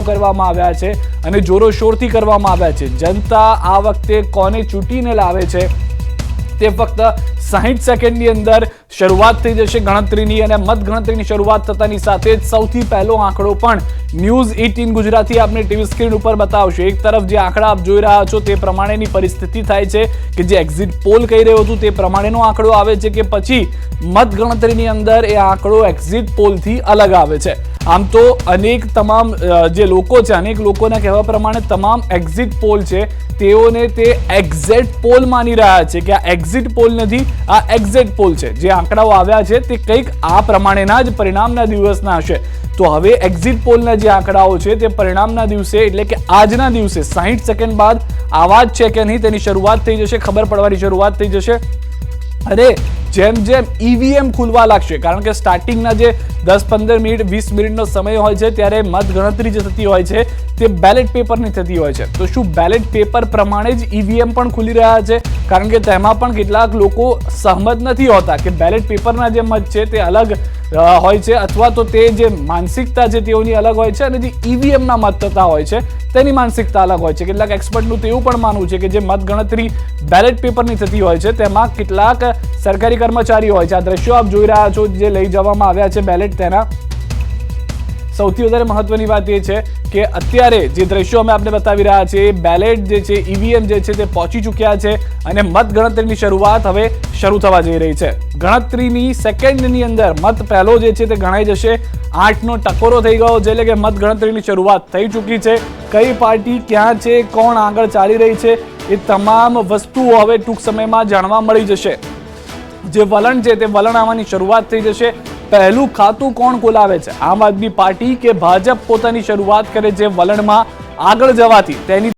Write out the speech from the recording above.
કરવામાં આવ્યા છે અને જોરોશોરથી કરવામાં આવ્યા છે। જનતા આ વખતે કોને ચૂંટીને લાવે છે તે ફક્ત 60 સેકન્ડની અંદર શરૂઆત થઈ જશે ગણતરીની અને મતગણતરીની શરૂઆત થતાની સાથે જ સૌથી પહેલો આંકડો પણ ન્યૂઝ 18 ગુજરાતી આપને ટીવી સ્ક્રીન ઉપર બતાવશે। એક તરફ જે આંકડા આપ જોઈ રહ્યા છો તે પ્રમાણેની પરિસ્થિતિ થાય છે કે જે એક્ઝિટ પોલ કહી રહ્યો હતું તે પ્રમાણેનો આંકડો આવે છે કે પછી મતગણતરીની અંદર એ આંકડો એક્ઝિટ પોલથી અલગ આવે છે। આમ તો અનેક તમામ જે લોકો છે અનેક લોકોના કહેવા પ્રમાણે તમામ એક્ઝિટ પોલ છે તેઓને તે એક્ઝેક્ટ પોલ માની રહ્યા છે કે આ એક્ઝિટ પોલ નથી, આ એક્ઝેક્ટ પોલ છે। જે આંકડાઓ આવ્યા છે તે કંઈક આ પ્રમાણેના જ પરિણામના દિવસના હશે। તો હવે એક્ઝિટ પોલના જે આંકડાઓ છે તે પરિણામના દિવસે એટલે કે આજના દિવસે 60 સેકન્ડ બાદ આવા જ છે કે નહીં તેની શરૂઆત થઈ જશે, ખબર પડવાની શરૂઆત થઈ જશે। અને જેમ જેમ ઈવીએમ ખુલવા લાગશે, કારણ કે સ્ટાર્ટિંગના જે 10-15 મિનિટ 20 મિનિટનો સમય હોય છે ત્યારે મતગણતરી જે થતી હોય છે તે બેલેટ પેપરની થતી હોય છે। તો શું બેલેટ પેપર પ્રમાણે જ ઈવીએમ પણ ખુલી રહ્યા છે? કારણ કે તેમાં પણ કેટલાક લોકો સહમત નથી હોતા કે બેલેટ પેપરના જે મત છે તે અલગ હોય છે અથવા તો તે જે માનસિકતા છે તેઓની અલગ હોય છે અને જે ઈવીએમના મત થતા હોય છે તેની માનસિકતા અલગ હોય છે। કેટલાક એક્સપર્ટનું તેવું પણ માનવું છે કે જે મતગણતરી બેલેટ પેપરની થતી હોય છે તેમાં કેટલાક સરકારી કર્મચારીઓ હોય છે। આ દ્રશ્યો આપ જોઈ રહ્યા છો જે લઈ જવામાં આવ્યા છે બેલેટ, તેના સૌથી વધારે મહત્વની વાત એ છે કે અત્યારે જે દ્રશ્યો અમે આપને બતાવી રહ્યા છીએ બેલેટ જે છે ઈવીએમ જે છે તે પહોંચી ચૂક્યા છે અને મતગણતરીની શરૂઆત હવે શરૂ થવા જઈ રહી છે। ગણતરીની સેકન્ડની અંદર મત પહેલો જે છે તે ગણાઈ જશે। 8નો ટકોરો થઈ ગયો છે એટલે કે મતગણતરીની શરૂઆત થઈ ચૂકી છે। કઈ પાર્ટી ક્યાં છે, કોણ આગળ ચાલી રહી છે એ તમામ વસ્તુઓ હવે ટૂંક સમયમાં જાણવા મળી જશે। જે વલણ છે તે વલણ આવવાની શરૂઆત થઈ જશે। પહેલું ખાતું કોણ ખોલાવે છે, આમ આદમી પાર્ટી કે ભાજપ પોતાની શરૂઆત કરે છે વલણમાં આગળ જવાથી તેની